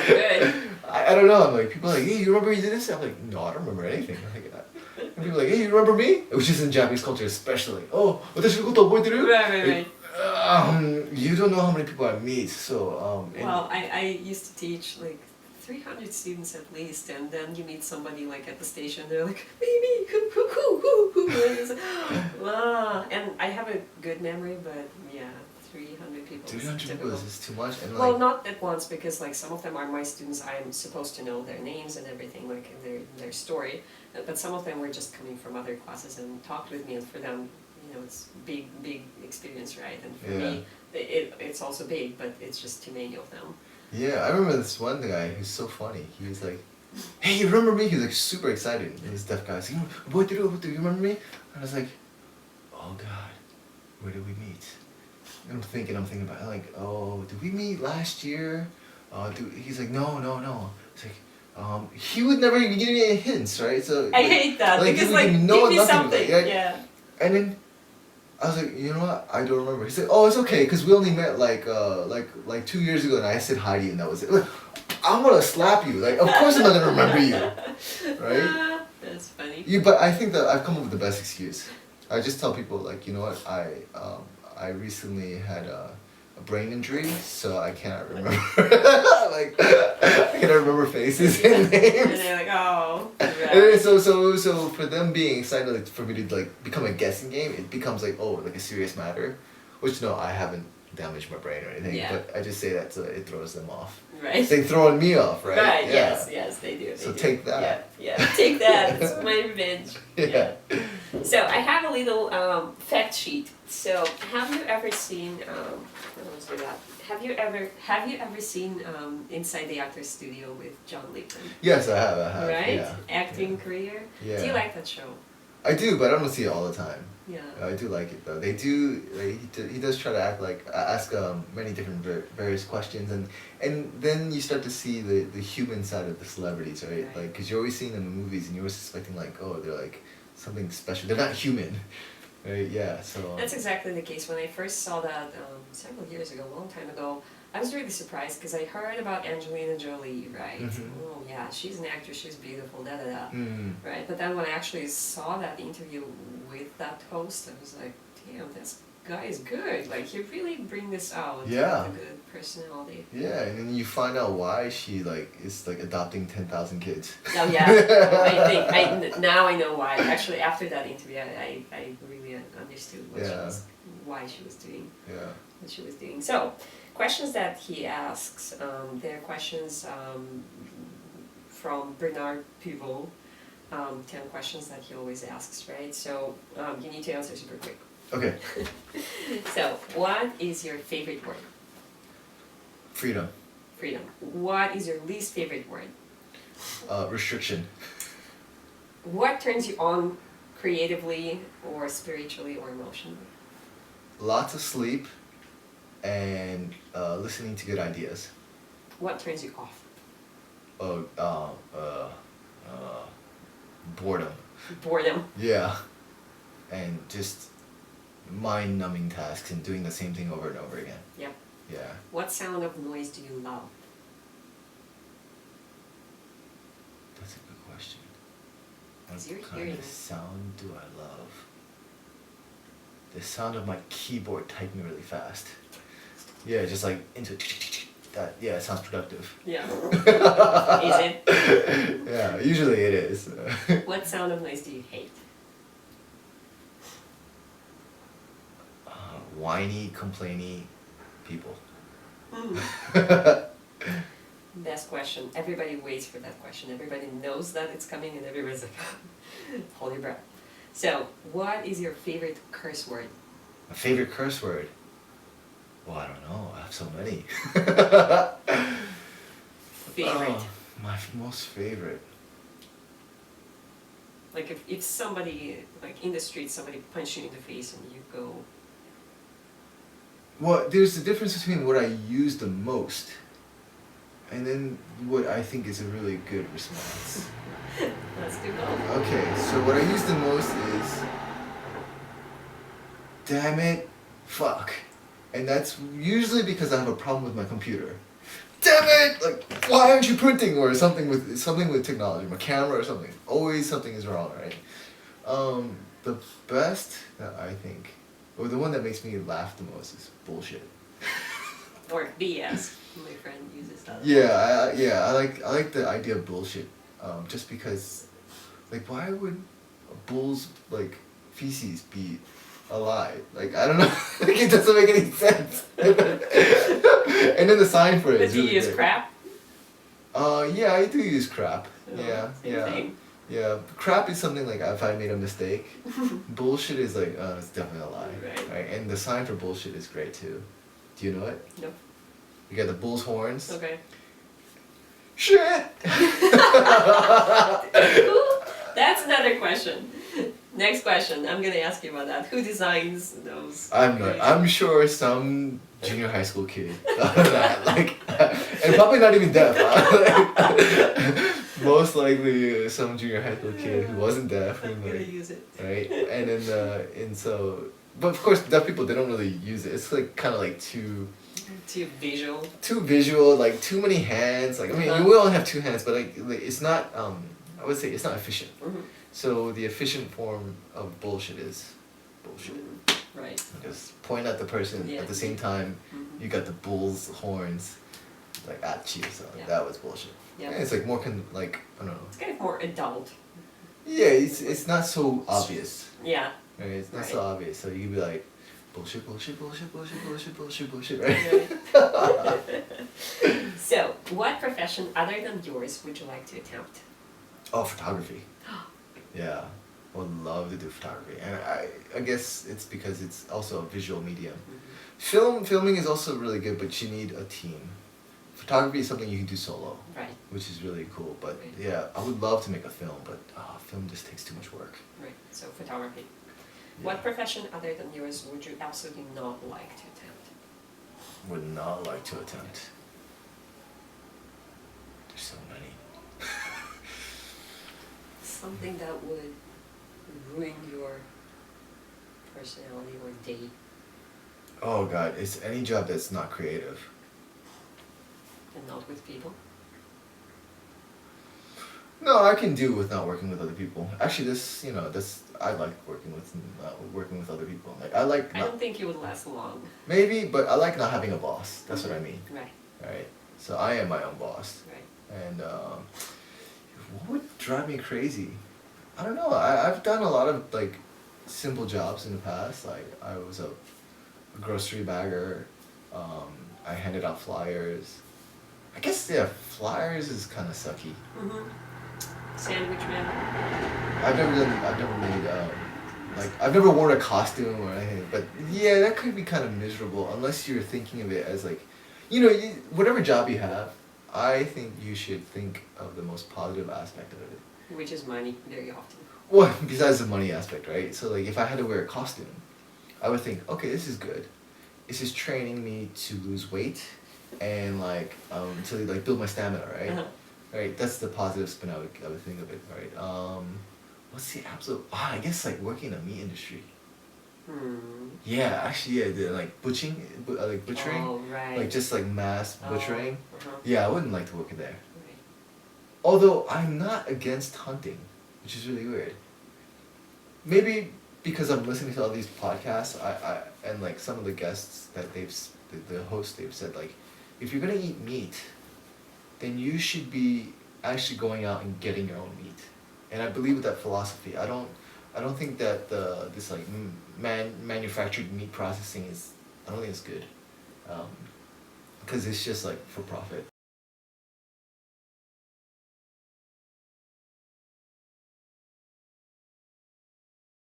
Good. I don't know. I'm like, people are like, hey, you remember you did this? I'm like, no, I don't remember anything. Like, and people are like, hey, you remember me? Which is in Japanese culture especially. Oh, 私のこと覚えてる? Right. You don't know how many people I meet, so Well, I used to teach like 300 students at least, and then you meet somebody like at the station, they're like, me, who, and it's like, wow. And I have a good memory, but yeah, 300 people. 300 people is too much. And well, not at once, because like some of them are my students. I'm supposed to know their names and everything, like their story. But some of them were just coming from other classes and talked with me, and for them, you know, it's big experience, right? And for me, it's also big, but it's just too many of them. Yeah, I remember this one guy who's so funny. He was like, hey, you remember me? He was like super excited. And this deaf guy was like, what do you remember me? And I was like, oh God, where did we meet? And I'm thinking about it, like, oh, did we meet last year? He's like, no. It's like, he would never even give me any hints, right? So I hate that, like, because like, give me something. Yeah. And then I was like, you know what? I don't remember. He said, oh, it's okay, because we only met like 2 years ago, and I said hi to you, and that was it. Like, I'm gonna slap you. Like, of course I'm not gonna remember you, right? That's funny. But I think that I've come up with the best excuse. I just tell people, like, you know what? I recently had a brain injury, so I cannot remember. Like, I cannot remember faces and names. And they're like, oh. Right. And so for them being excited, like, for me to like become a guessing game, it becomes like, oh, like a serious matter. Which no, I haven't damaged my brain or anything. Yeah. But I just say that so it throws them off. Right. They throwing me off, right? Right. Yeah. Yes, they do. So take that. Yeah, take that. It's my revenge. Yeah. So I have a little fact sheet. So have you ever seen? Let's do that. Have you ever seen Inside the Actors Studio with John Lipton? Yes, I have. Right? Yeah. Acting career. Yeah. Do you like that show? I do, but I don't see it all the time. Yeah. I do like it though. They do. He does try to ask many different various questions, and then you start to see the human side of the celebrities, right? Right. Like, because you're always seeing them in movies, and you're always suspecting like, oh, they're like something special. They're not human, right? Yeah. So. That's exactly the case. When I first saw that several years ago, a long time ago, I was really surprised because I heard about Angelina Jolie, right? Mm-hmm. Oh yeah, she's an actress, she's beautiful, Mm. right? But then when I actually saw that interview with that host, I was like, damn, this guy is good. Like, he really bring this out. Yeah. With a good personality. Yeah, and then you find out why she is adopting 10,000 kids. Oh yeah, now I know why. Actually, after that interview, I really understood why she was doing. Yeah. What she was doing. So, questions that he asks, they're questions from Bernard Pivot, 10 questions that he always asks, right? So, you need to answer super quick. Okay. So, what is your favorite word? Freedom. Freedom. What is your least favorite word? Restriction. What turns you on creatively or spiritually or emotionally? Lots of sleep and listening to good ideas. What turns you off? Boredom. Boredom. Yeah. And just mind-numbing tasks and doing the same thing over and over again. Yep. Yeah. What sound of noise do you love? That's a good question. Because you're What kind hearing of sound do I love? The sound of my keyboard typing really fast. Yeah, just like into that. Yeah, it sounds productive. Yeah. Is it? Yeah, usually it is. What sound of noise do you hate? Whiny, complainy people. Best question. Everybody waits for that question. Everybody knows that it's coming and everybody's like, hold your breath. So, what is your favorite curse word? My favorite curse word? Well, I don't know. I have so many. Favorite. My most favorite. Like if somebody, like in the street, somebody punched you in the face and you go... Well, there's a difference between what I use the most and then what I think is a really good response. Let's do both. Okay, so what I use the most is, damn it, fuck. And that's usually because I have a problem with my computer. damn it! Like, why aren't you printing? Or something with technology, my camera or something. Always something is wrong, right? The best that I think, or the one that makes me laugh the most is bullshit. Or BS. My friend uses that. I like the idea of bullshit. Just because, like, why would a bull's like feces be a lie? Like, I don't know. Like, it doesn't make any sense. And then the sign for it But is do you really use great. crap? Yeah, I do use crap. Oh, same Yeah. thing. Yeah, crap is something like if I made a mistake. Bullshit is like, it's definitely a lie. Right. And the sign for bullshit is great too. Do you know it? No. You got the bull's horns. Okay. Shit! That's another question. Next question. I'm gonna ask you about that. Who designs those? I'm sure some junior high school kid thought of that. Like, and probably not even deaf. Most likely some junior high school kid who wasn't deaf. I'm And gonna like, use it. right? And then, but of course deaf people, they don't really use it. It's like kind of like too Too visual, like too many hands. Like, I mean, we all have two hands, but like it's not, I would say it's not efficient. Mm-hmm. So the efficient form of bullshit is bullshit. Right. Just point at the person at the same time. Mm-hmm. You got the bull's horns, like at you. So Yeah. that was bullshit. Yeah. And it's like more like, I don't know. It's kind of more adult. Yeah, it's not so obvious. Yeah. Right? It's not Right. so obvious. So you can be like, bullshit, bullshit, bullshit, bullshit, bullshit, bullshit, bullshit, right? So, what profession other than yours would you like to attempt? Oh, photography. Yeah, I would love to do photography, and I guess it's because it's also a visual medium. Filming is also really good, but you need a team. Photography is something you can do solo, Right. which is really cool. But Right. yeah, I would love to make a film, but film just takes too much work. Right. So, photography. Yeah. What profession other than yours would you absolutely not like to attempt? Would not like to attempt. There's so many. Something that would ruin your personality or day Oh God, it's any job that's not creative. and not with people. No, I can do with not working with other people. Actually, I like working with other people. Like I like I not, don't think you would last long. maybe, but I like not having a boss. That's what I mean. Right. Right. So I am my own boss. Right. And what would drive me crazy? I don't know. I've done a lot of like simple jobs in the past. Like I was a grocery bagger. I handed out flyers. I guess flyers is kind of sucky. Mm-hmm. Sandwich man. I've never worn a costume or anything, but yeah, that could be kind of miserable unless you're thinking of it as like, whatever job you have, I think you should think of the most positive aspect of it. Which is money, very often. Well, besides the money aspect, right? So like if I had to wear a costume, I would think, okay, this is good. This is training me to lose weight and like to like build my stamina, right? Uh-huh. Right, that's the positive spin I would think of it, right? What's the absolute? I guess like working in the meat industry. Yeah, actually, yeah, like butchering, Oh, right. like just like mass butchering. Uh-huh. Yeah, I wouldn't like to work in there. Right. Although I'm not against hunting, which is really weird. Maybe because I'm listening to all these podcasts, and like some of the guests that the hosts, they've said like, if you're gonna eat meat, then you should be actually going out and getting your own meat. And I believe with that philosophy. I don't think that this like manufactured meat processing I don't think it's good. Because it's just like for profit.